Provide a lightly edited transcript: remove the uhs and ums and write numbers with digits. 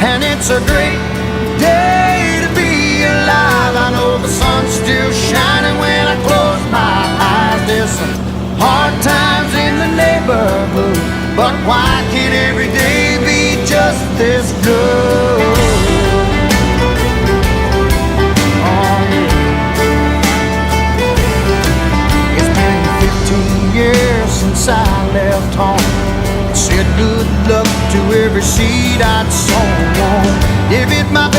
and it's a great day to be alive. I know the sun's still shining when I close my eyes. There's some hard times in the neighborhood, but why can't every day be just this good? Oh yeah. It's been 15 years since I left home. Said good luck to every seed I'd sown. If it my